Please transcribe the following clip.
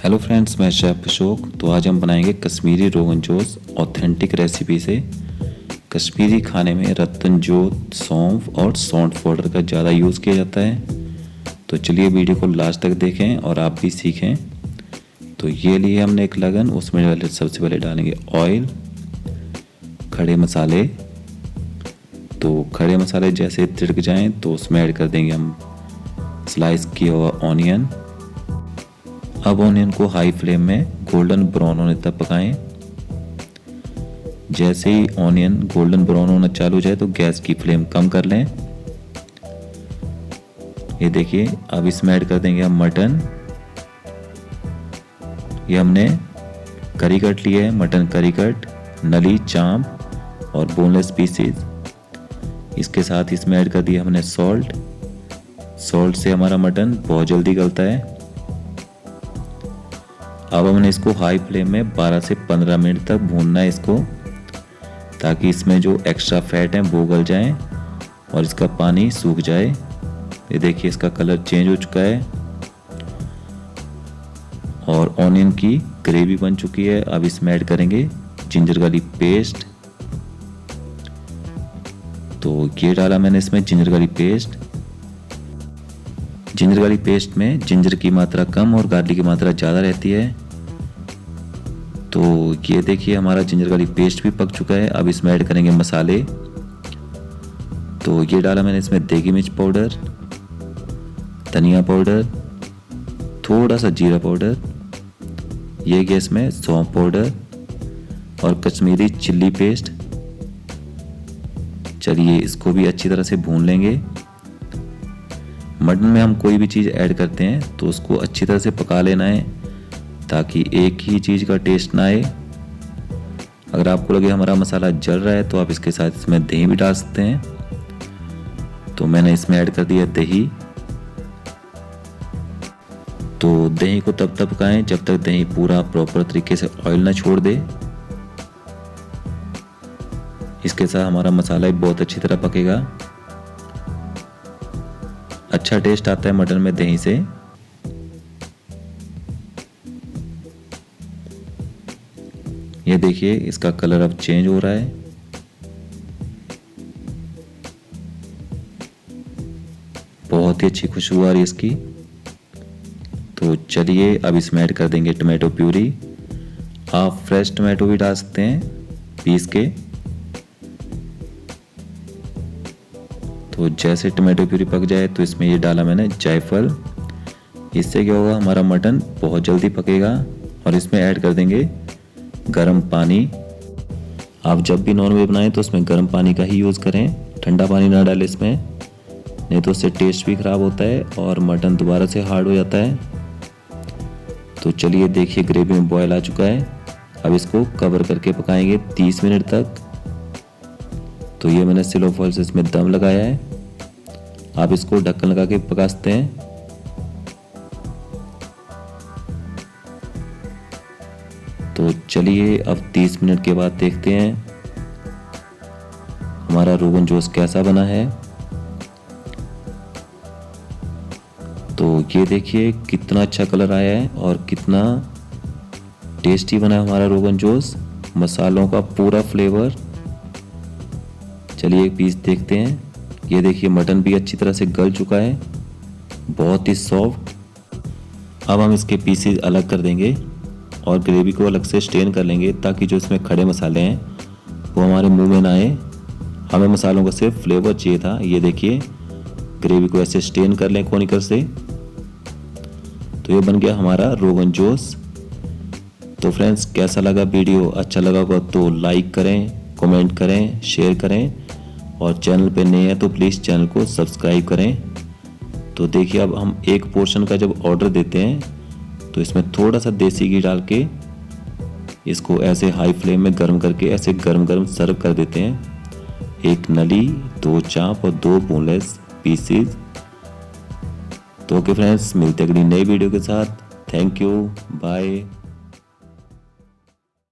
Hello friends, मैं chef Ashok. तो आज हम बनाएंगे कश्मीरी रोगन जोश ऑथेंटिक रेसिपी से। कश्मीरी खाने में रत्तन जोत, सौंफ और सौंठ पाउडर का ज़्यादा यूज़ किया जाता है। तो चलिए वीडियो को लास्ट तक देखें और आप भी सीखें। तो ये लिए हमने एक लगन, उसमें सबसे पहले डालेंगे ऑयल, खड़े मसाले। तो खड़े मसाले जैसे तिड़क जाएं तो उसमें ऐड कर देंगे हम स्लाइस किया हुआ ऑनियन। अब ऑनियन को हाई फ्लेम में गोल्डन ब्राउन होने तक पकाएं। जैसे ही ऑनियन गोल्डन ब्राउन होना चालू हो जाए तो गैस की फ्लेम कम कर लें। ये देखिए, अब इसमें ऐड कर देंगे हम मटन। ये हमने करी कट लिया है, मटन करी कट, नली, चांप और बोनलेस पीसेस। इसके साथ इसमें ऐड कर दिया हमने सॉल्ट। सॉल्ट से हमारा मटन बहुत जल्दी गलता है। अब हमने इसको हाई फ्लेम में 12 से 15 मिनट तक भूनना है इसको, ताकि इसमें जो एक्स्ट्रा फैट है वो गल जाए और इसका पानी सूख जाए। ये देखिए, इसका कलर चेंज हो चुका है और ऑनियन की ग्रेवी बन चुकी है। अब इसमें ऐड करेंगे जिंजर गार्लिक पेस्ट। तो ये डाला मैंने इसमें ginger garlic paste. Ginger garlic paste में जिंजर की मात्रा कम और गार्लिक की मात्रा ज़्यादा रहती है। तो ये देखिए, हमारा जिंजर गार्लिक पेस्ट भी पक चुका है। अब इसमें ऐड करेंगे मसाले। तो ये डाला मैंने इसमें देगी मिर्च पाउडर, धनिया पाउडर, थोड़ा सा जीरा पाउडर, ये गया इसमें सौंफ पाउडर और कश्मीरी चिल्ली पेस्ट। चलिए इसको भी अच्छी तरह से भून लेंगे। मटन में हम कोई भी चीज़ ऐड करते हैं तो उसको अच्छी तरह से पका लेना है, ताकि एक ही चीज़ का टेस्ट ना आए। अगर आपको लगे हमारा मसाला जल रहा है तो आप इसके साथ इसमें दही भी डाल सकते हैं। तो मैंने इसमें ऐड कर दिया दही। तो दही को तब तक पकाएं जब तक दही पूरा प्रॉपर तरीके से ऑयल ना छोड़ दे। इसके साथ हमारा मसाला भी बहुत अच्छी तरह पकेगा। अच्छा टेस्ट आता है मटन में दही से। ये देखिए, इसका कलर अब चेंज हो रहा है। बहुत ही अच्छी खुशबू आ रही है इसकी। तो चलिए अब इसमें ऐड कर देंगे टमाटो प्यूरी। आप फ्रेश टमाटो भी डाल सकते हैं पीस के। तो जैसे टमाटो प्यूरी पक जाए तो इसमें ये डाला मैंने जायफल। इससे क्या होगा, हमारा मटन बहुत जल्दी पकेगा। और इसमें ऐड कर देंगे गर्म पानी। आप जब भी नॉनवेज बनाएं तो उसमें गर्म पानी का ही यूज़ करें, ठंडा पानी ना डालें इसमें, नहीं तो उससे टेस्ट भी ख़राब होता है और मटन दोबारा से हार्ड हो जाता है। तो चलिए देखिए, ग्रेवी में बॉयल आ चुका है। अब इसको कवर करके पकाएंगे 30 मिनट तक। तो ये मैंने सिलो फॉइल से इसमें दम लगाया है। आप इसको ढक्कन लगा के पका सकते हैं। तो चलिए अब 30 मिनट के बाद देखते हैं हमारा रोगन जोश कैसा बना है। तो ये देखिए कितना अच्छा कलर आया है और कितना टेस्टी बना है हमारा रोगन जोश, मसालों का पूरा फ्लेवर। चलिए एक पीस देखते हैं। ये देखिए, मटन भी अच्छी तरह से गल चुका है, बहुत ही सॉफ्ट। अब हम इसके पीसेस अलग कर देंगे और ग्रेवी को अलग से स्टेन कर लेंगे, ताकि जो इसमें खड़े मसाले हैं वो हमारे मुंह में ना आए। हमें मसालों का सिर्फ फ्लेवर चाहिए था। ये देखिए, ग्रेवी को ऐसे स्टेन कर लें कोनिकल से। तो ये बन गया हमारा रोगन जोश। तो फ्रेंड्स, कैसा लगा वीडियो? अच्छा लगा होगा तो लाइक करें, कमेंट करें, शेयर करें और चैनल पे नए हैं तो प्लीज़ चैनल को सब्सक्राइब करें। तो देखिए, अब हम एक पोर्शन का जब ऑर्डर देते हैं तो इसमें थोड़ा सा देसी घी डाल के इसको ऐसे हाई फ्लेम में गर्म करके ऐसे गरम गरम सर्व कर देते हैं। एक नली, 2 चांप और 2 बोनलेस पीसेस। तो ओके फ्रेंड्स, मिलते हैं अगली नई वीडियो के साथ। Thank you, bye.